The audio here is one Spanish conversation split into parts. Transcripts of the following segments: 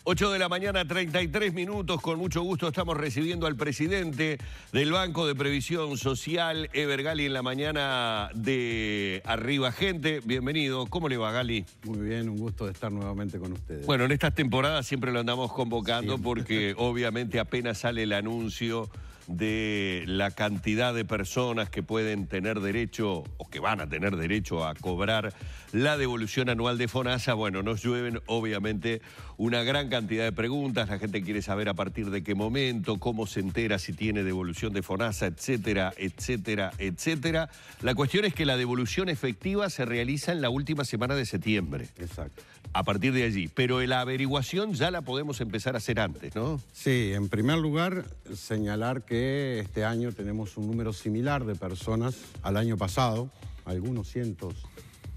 8 de la mañana, 33 minutos. Con mucho gusto estamos recibiendo al presidente del Banco de Previsión Social, Eber Gali, en la mañana de Arriba Gente. Bienvenido. ¿Cómo le va, Gali? Muy bien, un gusto de estar nuevamente con ustedes. Bueno, en estas temporadas siempre lo andamos convocando Siempre. porque obviamente apenas sale el anuncio de la cantidad de personas que pueden tener derecho o que van a tener derecho a cobrar la devolución anual de FONASA. Bueno, nos llueven obviamente una gran cantidad de preguntas. La gente quiere saber a partir de qué momento, cómo se entera si tiene devolución de FONASA, etcétera, etcétera, etcétera. La cuestión es que la devolución efectiva se realiza en la última semana de septiembre. Exacto. A partir de allí. Pero la averiguación ya la podemos empezar a hacer antes, ¿no? Sí, en primer lugar, señalar que este año tenemos un número similar de personas al año pasado, algunos cientos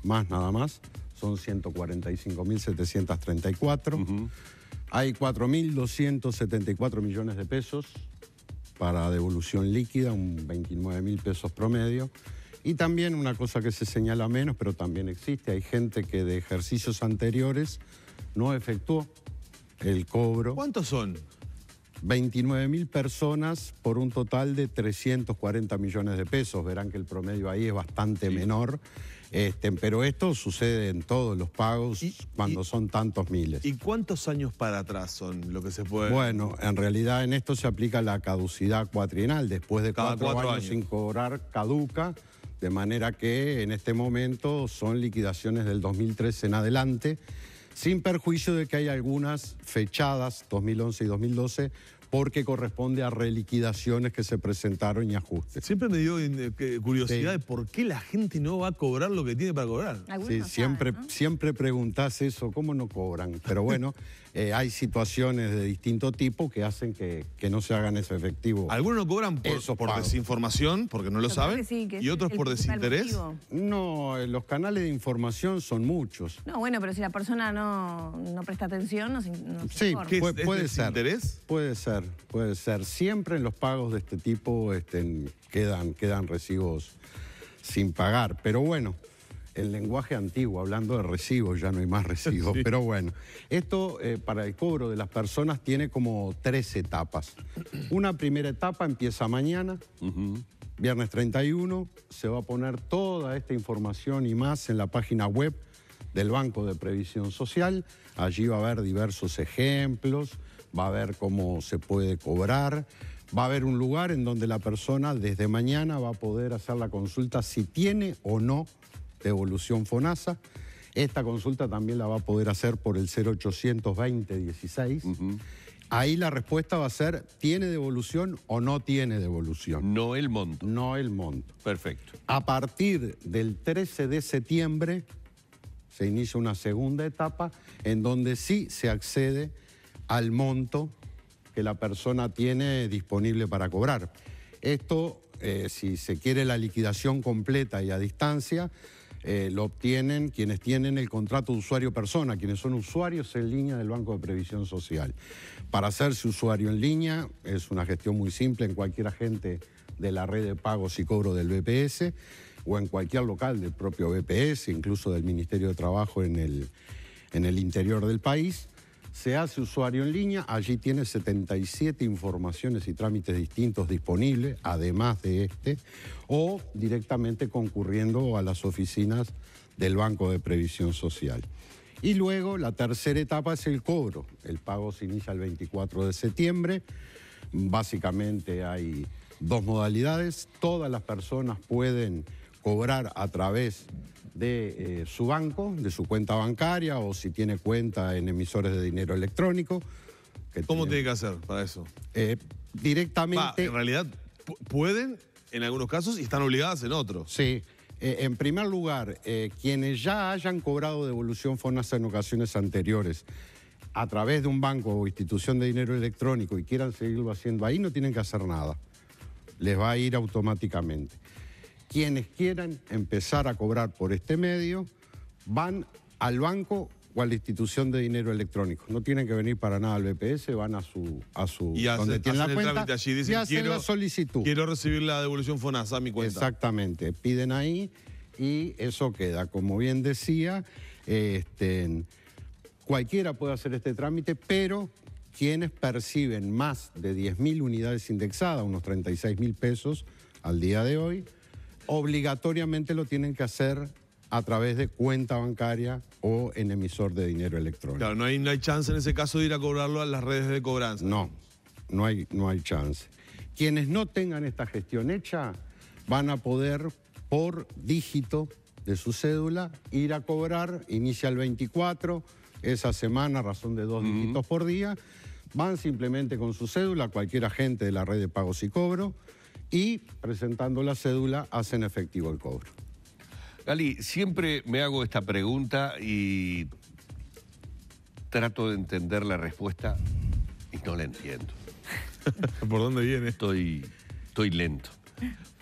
más nada más, son 145.734. Hay 4.274 millones de pesos para devolución líquida, un 29.000 pesos promedio. Y también una cosa que se señala menos, pero también existe, hay gente que de ejercicios anteriores no efectuó el cobro. ¿Cuántos son? 29.000 personas por un total de 340 millones de pesos. Verán que el promedio ahí es bastante menor, pero esto sucede en todos los pagos cuando son tantos miles. ¿Y cuántos años para atrás son lo que se puede...? Bueno, en realidad en esto se aplica la caducidad cuatrienal. Después de Cada 4 4 años sin cobrar, caduca. De manera que en este momento son liquidaciones del 2013 en adelante, sin perjuicio de que hay algunas fechadas, 2011 y 2012, porque corresponde a reliquidaciones que se presentaron y ajustes. Siempre me dio curiosidad Sí. de por qué la gente no va a cobrar lo que tiene para cobrar. Sí, No siempre, saben, ¿no? siempre preguntás eso, ¿cómo no cobran? Pero bueno, hay situaciones de distinto tipo que hacen que no se hagan ese efectivo. Algunos no cobran Esos por pagos. desinformación, porque no lo Yo creo saben, que sí, que y es otros el por principal desinterés. motivo. No, los canales de información son muchos. No, bueno, pero si la persona no presta atención, no se Sí, informa. ¿Qué es? puede ¿Es ser. desinterés? Puede ser. Siempre en los pagos de este tipo quedan recibos sin pagar. Pero bueno, el lenguaje antiguo, hablando de recibos, ya no hay más recibos. Sí. Pero bueno, esto para el cobro de las personas tiene como 3 etapas. Una primera etapa empieza mañana, viernes 31, se va a poner toda esta información y más en la página web del Banco de Previsión Social. Allí va a haber diversos ejemplos, va a ver cómo se puede cobrar, va a haber un lugar en donde la persona desde mañana va a poder hacer la consulta si tiene o no devolución FONASA. Esta consulta también la va a poder hacer por el 0800 2016. Ahí la respuesta va a ser, ¿tiene devolución o no tiene devolución? No el monto. No el monto. Perfecto. A partir del 13 de septiembre se inicia una segunda etapa en donde sí se accede al monto que la persona tiene disponible para cobrar. Esto, si se quiere la liquidación completa y a distancia, lo obtienen quienes tienen el contrato de usuario-persona, quienes son usuarios en línea del Banco de Previsión Social. Para hacerse usuario en línea es una gestión muy simple en cualquier agente de la red de pagos y cobro del BPS o en cualquier local del propio BPS, incluso del Ministerio de Trabajo en el interior del país. Se hace usuario en línea, allí tiene 77 informaciones y trámites distintos disponibles, además de o directamente concurriendo a las oficinas del Banco de Previsión Social. Y luego la tercera etapa es el cobro. El pago se inicia el 24 de septiembre. Básicamente hay 2 modalidades. Todas las personas pueden cobrar a través de su banco, de su cuenta bancaria o si tiene cuenta en emisores de dinero electrónico. ¿Cómo tiene que hacer para eso? Directamente... En realidad, pueden en algunos casos y están obligadas en otros. Sí. En primer lugar, quienes ya hayan cobrado devolución FONASA en ocasiones anteriores a través de un banco o institución de dinero electrónico y quieran seguirlo haciendo ahí, no tienen que hacer nada. Les va a ir automáticamente. Quienes quieran empezar a cobrar por este medio van al banco o a la institución de dinero electrónico. No tienen que venir para nada al BPS, van a su y donde tienen la el cuenta trámite allí, dicen, y hacen la solicitud. Quiero recibir la devolución FONASA a mi cuenta. Exactamente, piden ahí y eso queda. Como bien decía, cualquiera puede hacer este trámite, pero quienes perciben más de 10.000 unidades indexadas, unos 36.000 pesos al día de hoy, obligatoriamente lo tienen que hacer a través de cuenta bancaria o en emisor de dinero electrónico. Claro, no hay chance en ese caso de ir a cobrarlo a las redes de cobranza. No hay chance. Quienes no tengan esta gestión hecha van a poder, por dígito de su cédula, ir a cobrar, inicia el 24, esa semana, a razón de 2 dígitos por día, van simplemente con su cédula, cualquier agente de la red de pagos y cobro, y presentando la cédula hacen efectivo el cobro. Gali, siempre me hago esta pregunta y trato de entender la respuesta y no la entiendo. ¿Por dónde viene? Estoy lento.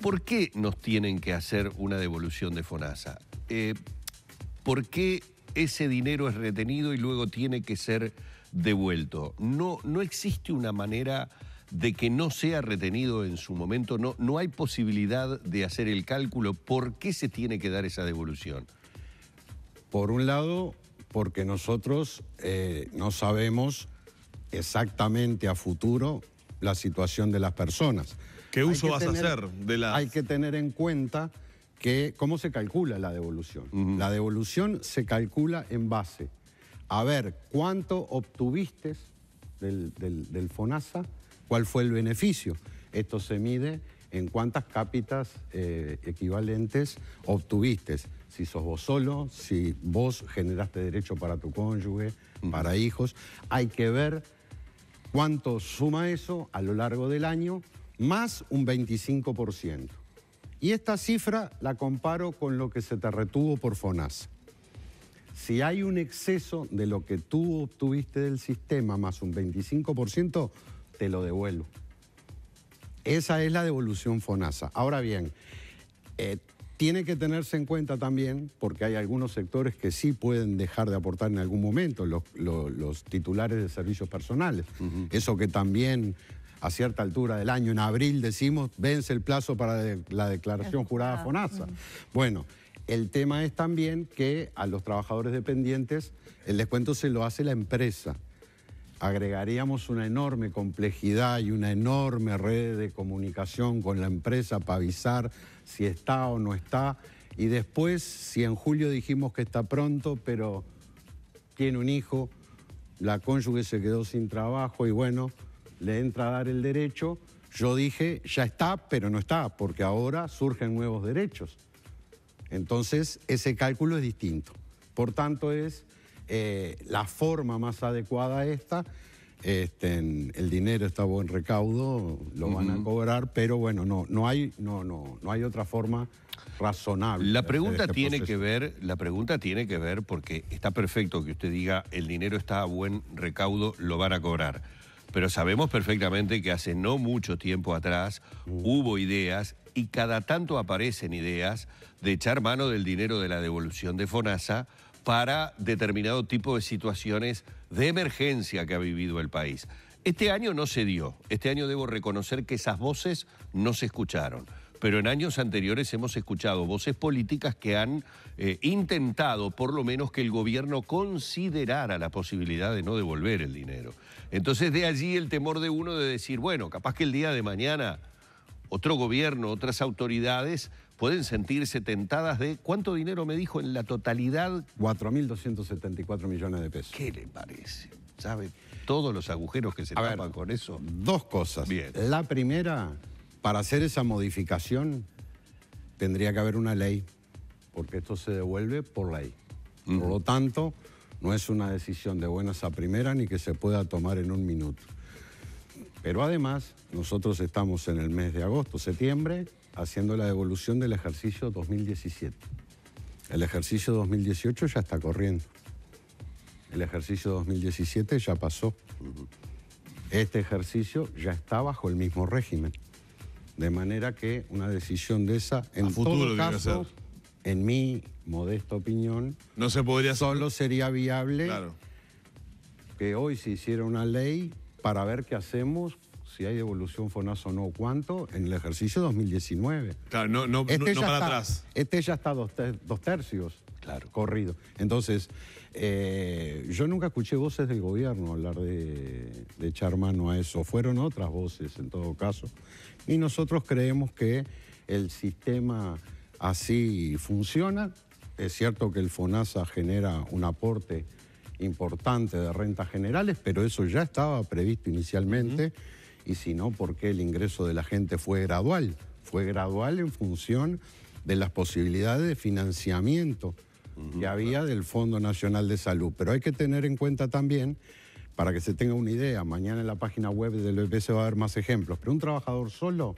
¿Por qué nos tienen que hacer una devolución de FONASA? ¿Por qué ese dinero es retenido y luego tiene que ser devuelto? ¿No existe una manera de que no sea retenido en su momento? ¿No hay posibilidad de hacer el cálculo? ¿Por qué se tiene que dar esa devolución? Por un lado, porque nosotros no sabemos exactamente a futuro la situación de las personas. ¿Qué uso vas a hacer de las...? Hay que tener en cuenta que cómo se calcula la devolución. La devolución se calcula en base a ver cuánto obtuviste del FONASA, cuál fue el beneficio. Esto se mide en cuántas cápitas equivalentes obtuviste. Si sos vos solo, si vos generaste derecho para tu cónyuge, para hijos. Hay que ver cuánto suma eso a lo largo del año, más un 25%. Y esta cifra la comparo con lo que se te retuvo por FONASA. Si hay un exceso de lo que tú obtuviste del sistema más un 25%, te lo devuelvo. Esa es la devolución FONASA. Ahora bien, tiene que tenerse en cuenta también, porque hay algunos sectores que sí pueden dejar de aportar en algún momento, los titulares de servicios personales. Eso que también a cierta altura del año, en abril decimos, vence el plazo para la declaración jurada FONASA. Bueno, el tema es también que a los trabajadores dependientes el descuento se lo hace la empresa. Agregaríamos una enorme complejidad y una enorme red de comunicación con la empresa para avisar si está o no está. Y después, si en julio dijimos que está pronto, pero tiene un hijo, la cónyuge se quedó sin trabajo y bueno, le entra a dar el derecho, yo dije, ya está, pero no está, porque ahora surgen nuevos derechos. Entonces, ese cálculo es distinto. Por tanto, es la forma más adecuada esta. El dinero está a buen recaudo, lo van a cobrar, pero bueno, no hay otra forma razonable. La pregunta tiene que ver porque está perfecto que usted diga el dinero está a buen recaudo, lo van a cobrar. Pero sabemos perfectamente que hace no mucho tiempo atrás hubo ideas y cada tanto aparecen ideas de echar mano del dinero de la devolución de FONASA para determinado tipo de situaciones de emergencia que ha vivido el país. Este año no se dio. Este año debo reconocer que esas voces no se escucharon. Pero en años anteriores hemos escuchado voces políticas que han intentado por lo menos que el gobierno considerara la posibilidad de no devolver el dinero. Entonces de allí el temor de uno de decir, bueno, capaz que el día de mañana otro gobierno, otras autoridades pueden sentirse tentadas de... ¿Cuánto dinero me dijo en la totalidad? 4.274 millones de pesos. ¿Qué le parece? ¿Sabe todos los agujeros que se tapan con eso? Dos cosas. Bien. La primera, para hacer esa modificación tendría que haber una ley, porque esto se devuelve por ley. Por lo tanto, no es una decisión de buenas a primeras ni que se pueda tomar en un minuto. Pero además, nosotros estamos en el mes de agosto, septiembre, haciendo la devolución del ejercicio 2017. El ejercicio 2018 ya está corriendo. El ejercicio 2017 ya pasó. Este ejercicio ya está bajo el mismo régimen. De manera que una decisión de esa, en todo caso, en mi modesta opinión, no se podría hacer. Solo sería viable que hoy se hiciera una ley para ver qué hacemos si hay devolución FONASA o no, ¿cuánto? En el ejercicio 2019. Claro, no para atrás. Este ya está dos tercios corrido. Entonces, yo nunca escuché voces del gobierno hablar de echar mano a eso. Fueron otras voces en todo caso. Y nosotros creemos que el sistema así funciona. Es cierto que el FONASA genera un aporte importante de rentas generales, pero eso ya estaba previsto inicialmente. Y si no, ¿por qué el ingreso de la gente fue gradual? Fue gradual en función de las posibilidades de financiamiento que había del Fondo Nacional de Salud. Pero hay que tener en cuenta también, para que se tenga una idea, mañana en la página web del OEPS va a haber más ejemplos, pero un trabajador solo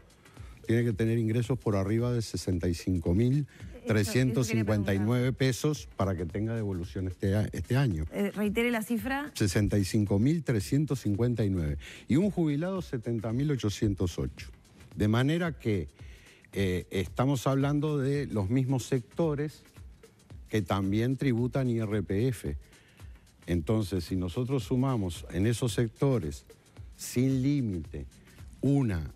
tiene que tener ingresos por arriba de 65.359 pesos para que tenga devolución este año. Reitere la cifra. 65.359. Y un jubilado 70.808. De manera que estamos hablando de los mismos sectores que también tributan IRPF. Entonces, si nosotros sumamos en esos sectores sin límite una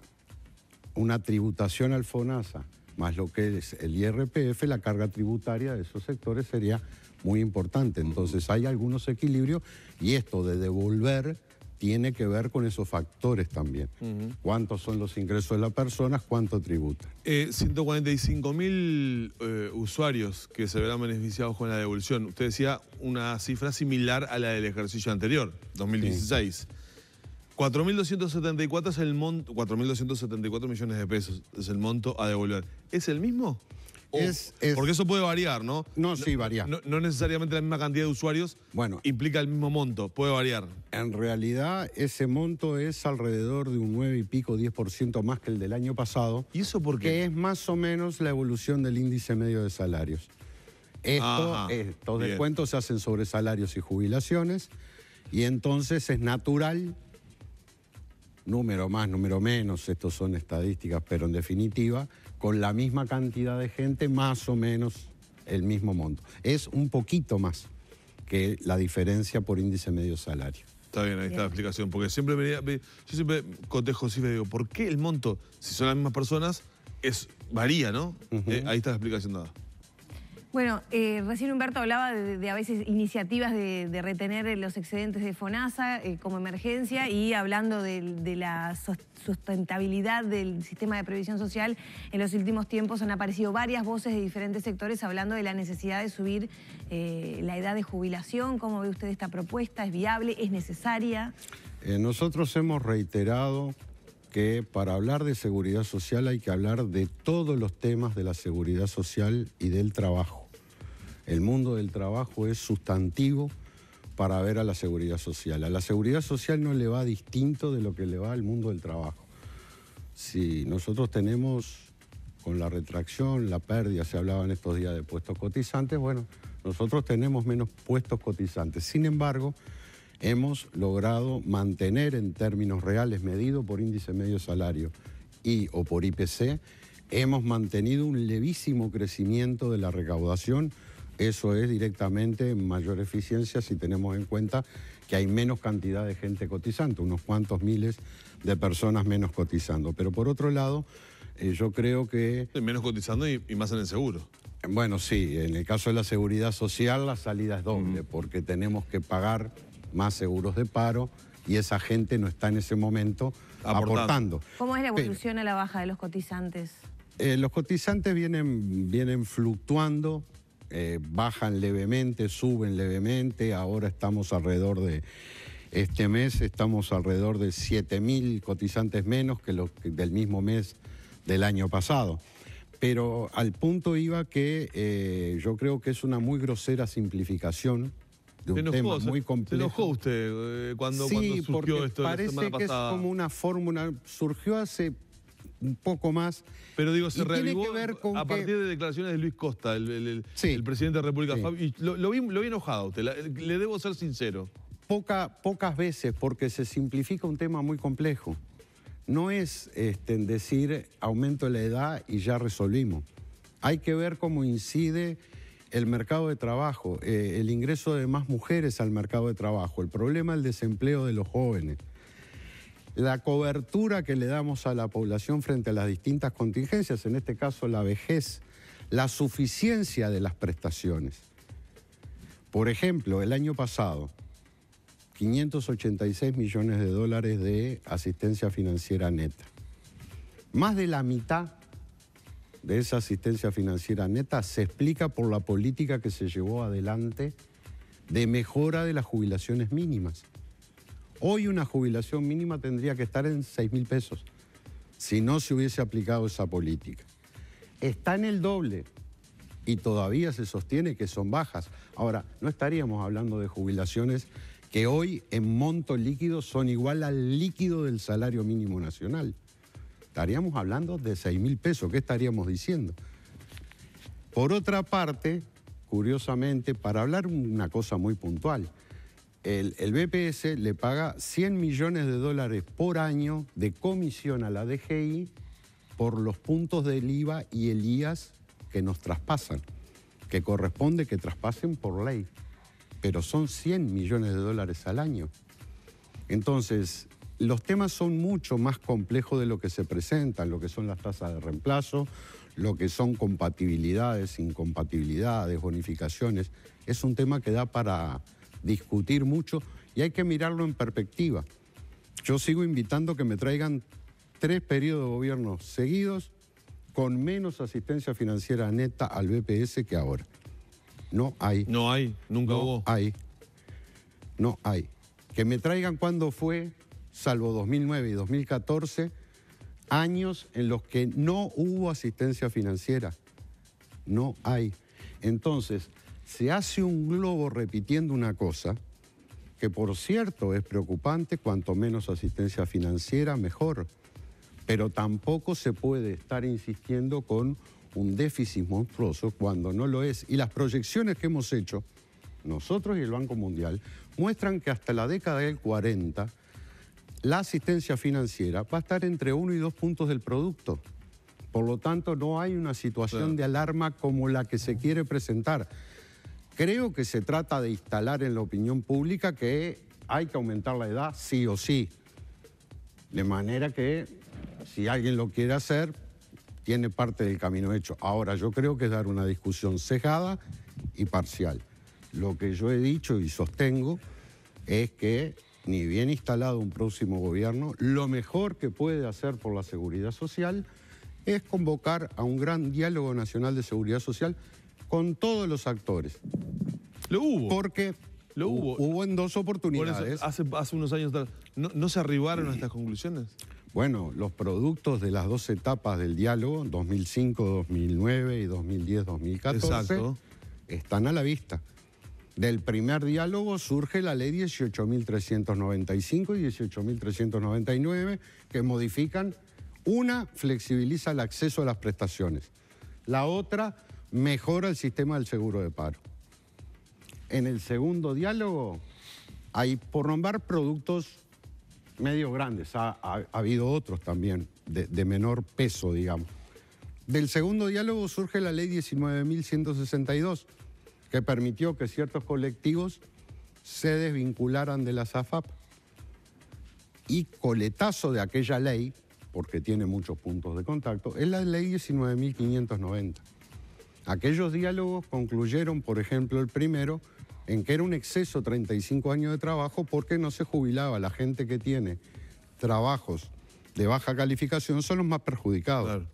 tributación al FONASA, más lo que es el IRPF, la carga tributaria de esos sectores sería muy importante. Entonces hay algunos equilibrios y esto de devolver tiene que ver con esos factores también. ¿Cuántos son los ingresos de las personas? ¿Cuánto tributan? 145.000 usuarios que se verán beneficiados con la devolución. Usted decía una cifra similar a la del ejercicio anterior, 2016. Sí. 4.274 es el monto, 4.274 millones de pesos es el monto a devolver. ¿Es el mismo? Porque eso puede variar, ¿no? No, sí, varía. No necesariamente la misma cantidad de usuarios implica el mismo monto, puede variar. En realidad, ese monto es alrededor de un 9 y pico, 10% más que el del año pasado. ¿Y eso por qué? Que es más o menos la evolución del índice medio de salarios. Estos descuentos se hacen sobre salarios y jubilaciones y entonces es natural, número más, número menos, estos son estadísticas, pero en definitiva, con la misma cantidad de gente, más o menos el mismo monto. Es un poquito más que la diferencia por índice medio salario. Está bien, ahí está la explicación, porque yo siempre cotejo cifras y digo, ¿por qué el monto, si son las mismas personas, varía, ¿no? Ahí está la explicación dada. Bueno, recién Humberto hablaba de a veces iniciativas de retener los excedentes de FONASA como emergencia y hablando de la sustentabilidad del sistema de previsión social. En los últimos tiempos han aparecido varias voces de diferentes sectores hablando de la necesidad de subir la edad de jubilación. ¿Cómo ve usted esta propuesta? ¿Es viable? ¿Es necesaria? Nosotros hemos reiterado que para hablar de seguridad social hay que hablar de todos los temas de la seguridad social y del trabajo. El mundo del trabajo es sustantivo para ver a la seguridad social. A la seguridad social no le va distinto de lo que le va al mundo del trabajo. Si nosotros tenemos, con la retracción, la pérdida, se hablaba en estos días de puestos cotizantes, bueno, nosotros tenemos menos puestos cotizantes. Sin embargo, hemos logrado mantener en términos reales, medido por índice medio salario o por IPC, hemos mantenido un levísimo crecimiento de la recaudación. Eso es directamente mayor eficiencia si tenemos en cuenta que hay menos cantidad de gente cotizando, unos cuantos miles de personas menos cotizando. Pero por otro lado, yo creo que... Menos cotizando y más en el seguro. Bueno, sí, en el caso de la seguridad social la salida es doble, porque tenemos que pagar más seguros de paro y esa gente no está en ese momento aportando. ¿Cómo es la evolución a la baja de los cotizantes? Los cotizantes vienen fluctuando, bajan levemente, suben levemente. Ahora estamos alrededor de, este mes estamos alrededor de 7.000 cotizantes menos que los del mismo mes del año pasado. Pero al punto iba que yo creo que es una muy grosera simplificación de un tema muy complejo. ¿Se enojó usted cuando surgió esto la semana pasada? Parece que es como una fórmula, surgió hace un poco más. Pero digo, se reavivó a partir de declaraciones de Luis Costa, el presidente de la República. Y lo vi enojado a usted, le debo ser sincero. Pocas veces, porque se simplifica un tema muy complejo. No es decir aumento de la edad y ya resolvimos. Hay que ver cómo incide el mercado de trabajo, el ingreso de más mujeres al mercado de trabajo, el problema del desempleo de los jóvenes, la cobertura que le damos a la población frente a las distintas contingencias, en este caso la vejez, la suficiencia de las prestaciones. Por ejemplo, el año pasado, 586 millones de dólares de asistencia financiera neta. Más de la mitad de esa asistencia financiera neta se explica por la política que se llevó adelante de mejora de las jubilaciones mínimas. Hoy una jubilación mínima tendría que estar en 6.000 pesos si no se hubiese aplicado esa política. Está en el doble y todavía se sostiene que son bajas. Ahora, no estaríamos hablando de jubilaciones que hoy en monto líquido son igual al líquido del salario mínimo nacional. Estaríamos hablando de 6.000 pesos. ¿Qué estaríamos diciendo? Por otra parte, curiosamente, para hablar una cosa muy puntual, el BPS le paga 100 millones de dólares por año de comisión a la DGI por los puntos del IVA y el IAS que nos traspasan, que corresponde que traspasen por ley, pero son 100 millones de dólares al año. Entonces, los temas son mucho más complejos de lo que se presentan, lo que son las tasas de reemplazo, lo que son compatibilidades, incompatibilidades, bonificaciones. Es un tema que da para discutir mucho y hay que mirarlo en perspectiva. Yo sigo invitando que me traigan 3 periodos de gobierno seguidos con menos asistencia financiera neta al BPS que ahora. No hay. No hay, nunca hubo. No hay. Que me traigan cuándo fue, salvo 2009 y 2014, años en los que no hubo asistencia financiera. No hay. Entonces, se hace un globo repitiendo una cosa que, por cierto, es preocupante. Cuanto menos asistencia financiera, mejor. Pero tampoco se puede estar insistiendo con un déficit monstruoso cuando no lo es. Y las proyecciones que hemos hecho, nosotros y el Banco Mundial, muestran que hasta la década del 40 la asistencia financiera va a estar entre 1 y 2 puntos del producto. Por lo tanto, no hay una situación de alarma como la que se quiere presentar. Creo que se trata de instalar en la opinión pública que hay que aumentar la edad sí o sí. De manera que, si alguien lo quiere hacer, tiene parte del camino hecho. Ahora, yo creo que es dar una discusión cejada y parcial. Lo que yo he dicho y sostengo es que, ni bien instalado un próximo gobierno, lo mejor que puede hacer por la seguridad social es convocar a un gran diálogo nacional de seguridad social con todos los actores. Lo hubo. Porque hubo en 2 oportunidades. Por eso, hace unos años atrás, ¿no se arribaron a estas conclusiones? Bueno, los productos de las 2 etapas del diálogo, 2005, 2009 y 2010, 2014, están a la vista. Del primer diálogo surge la ley 18.395 y 18.399, que modifican. Una, flexibiliza el acceso a las prestaciones. La otra, mejora el sistema del seguro de paro. En el segundo diálogo hay, por nombrar productos medio grandes, ha habido otros también de menor peso, digamos. Del segundo diálogo surge la ley 19.162, que permitió que ciertos colectivos se desvincularan de las AFAP. Y coletazo de aquella ley, porque tiene muchos puntos de contacto, es la ley 19.590. Aquellos diálogos concluyeron, por ejemplo, el primero, en que era un exceso 35 años de trabajo porque no se jubilaba. La gente que tiene trabajos de baja calificación son los más perjudicados. Claro.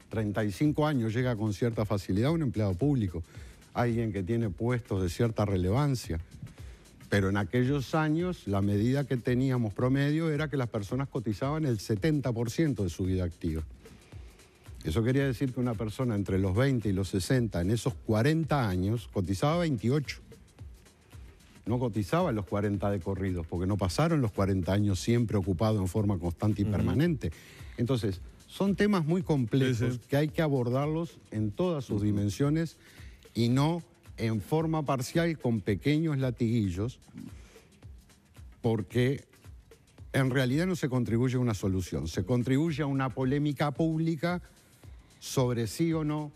35 años llega con cierta facilidad un empleado público, alguien que tiene puestos de cierta relevancia. Pero en aquellos años la medida que teníamos promedio era que las personas cotizaban el 70% de su vida activa. Eso quería decir que una persona entre los 20 y los 60, en esos 40 años, cotizaba 28. No cotizaba los 40 de corridos, porque no pasaron los 40 años siempre ocupado en forma constante y permanente. Entonces, son temas muy complejos que hay que abordarlos en todas sus dimensiones y no en forma parcial con pequeños latiguillos, porque en realidad no se contribuye a una solución, se contribuye a una polémica pública sobre sí o no,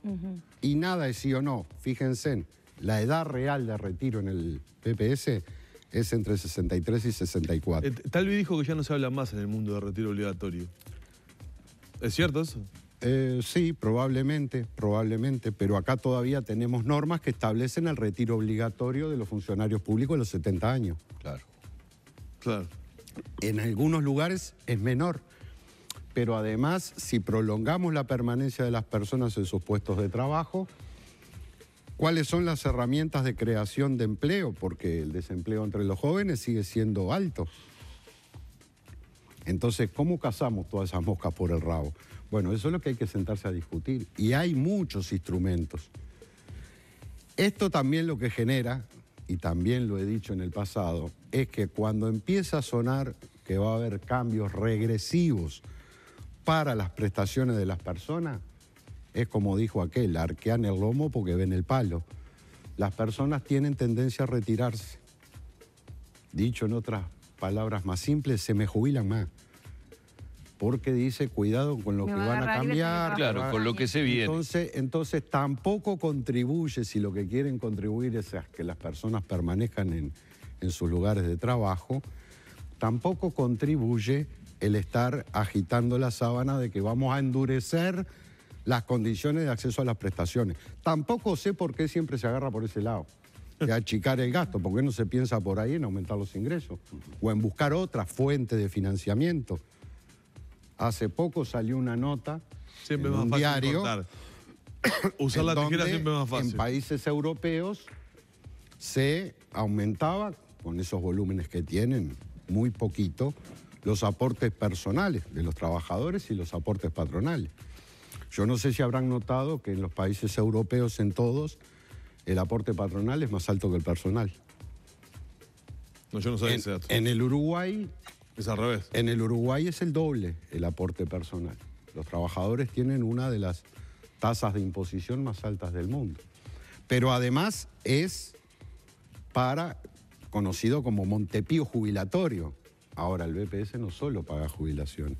y nada es sí o no. Fíjense, la edad real de retiro en el PPS es entre 63 y 64. Talvi dijo que ya no se habla más en el mundo de retiro obligatorio. ¿Es cierto eso? Sí, probablemente, pero acá todavía tenemos normas que establecen el retiro obligatorio de los funcionarios públicos a los 70 años. Claro. Claro. En algunos lugares es menor, pero además, si prolongamos la permanencia de las personas en sus puestos de trabajo, ¿cuáles son las herramientas de creación de empleo? Porque el desempleo entre los jóvenes sigue siendo alto. Entonces, ¿cómo cazamos todas esas moscas por el rabo? Bueno, eso es lo que hay que sentarse a discutir. Y hay muchos instrumentos. Esto también lo que genera, y también lo he dicho en el pasado, es que cuando empieza a sonar que va a haber cambios regresivos para las prestaciones de las personas, es como dijo aquel, arquean el lomo porque ven el palo. Las personas tienen tendencia a retirarse. Dicho en otras palabras más simples, se me jubilan más. Porque dice, cuidado con lo que van a cambiar. Claro, con lo que se viene. Entonces tampoco contribuye, si lo que quieren contribuir es a que las personas permanezcan en sus lugares de trabajo, tampoco contribuye el estar agitando la sábana de que vamos a endurecer las condiciones de acceso a las prestaciones. Tampoco sé por qué siempre se agarra por ese lado, de achicar el gasto. ¿Por qué no se piensa por ahí en aumentar los ingresos? O en buscar otra fuente de financiamiento. Hace poco salió una nota siempre en más un fácil diario cortar. Usar la tijera siempre es más fácil. En países europeos se aumentaba, con esos volúmenes que tienen, muy poquito, los aportes personales de los trabajadores y los aportes patronales. Yo no sé si habrán notado que en los países europeos, en todos, el aporte patronal es más alto que el personal. No, yo no sabía ese dato. En el Uruguay... Es al revés. En el Uruguay es el doble el aporte personal. Los trabajadores tienen una de las tasas de imposición más altas del mundo. Pero además es conocido como Montepío jubilatorio. Ahora, el BPS no solo paga jubilación,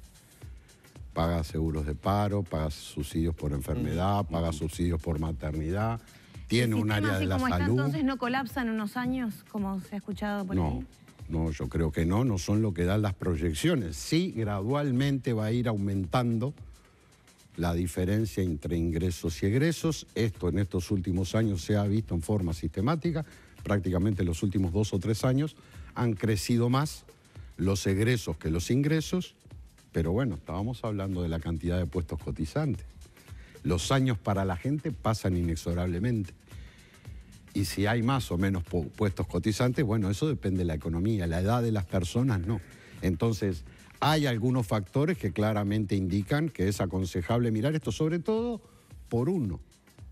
paga seguros de paro, paga subsidios por enfermedad, paga subsidios por maternidad, tiene un área de la salud. Entonces, ¿no colapsa en unos años, como se ha escuchado por ahí? No, yo creo que no son lo que dan las proyecciones. Sí, gradualmente va a ir aumentando la diferencia entre ingresos y egresos. Esto en estos últimos años se ha visto en forma sistemática. Prácticamente los últimos 2 o 3 años han crecido más los egresos que los ingresos. Pero bueno, estábamos hablando de la cantidad de puestos cotizantes. Los años para la gente pasan inexorablemente. Y si hay más o menos puestos cotizantes, bueno, eso depende de la economía. La edad de las personas no. Entonces, hay algunos factores que claramente indican que es aconsejable mirar esto, sobre todo por uno,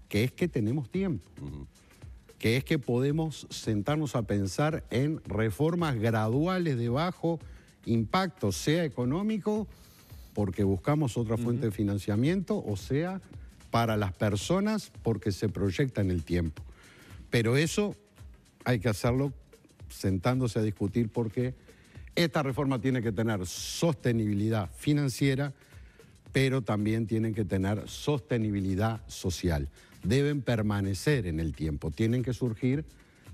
que es que tenemos tiempo. Que es que podemos sentarnos a pensar en reformas graduales de bajo impacto, sea económico, porque buscamos otra fuente de financiamiento, o sea, para las personas, porque se proyecta en el tiempo. Pero eso hay que hacerlo sentándose a discutir, porque esta reforma tiene que tener sostenibilidad financiera, pero también tienen que tener sostenibilidad social. Deben permanecer en el tiempo, tienen que surgir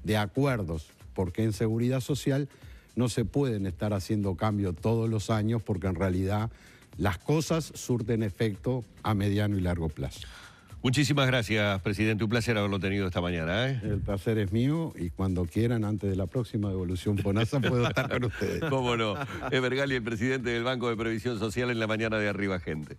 de acuerdos, porque en seguridad social no se pueden estar haciendo cambios todos los años, porque en realidad las cosas surten efecto a mediano y largo plazo. Muchísimas gracias, presidente. Un placer haberlo tenido esta mañana. El placer es mío, y cuando quieran, antes de la próxima devolución FONASA, puedo estar con ustedes. Cómo no. Eber Gali, el presidente del Banco de Previsión Social, en la mañana de Arriba Gente.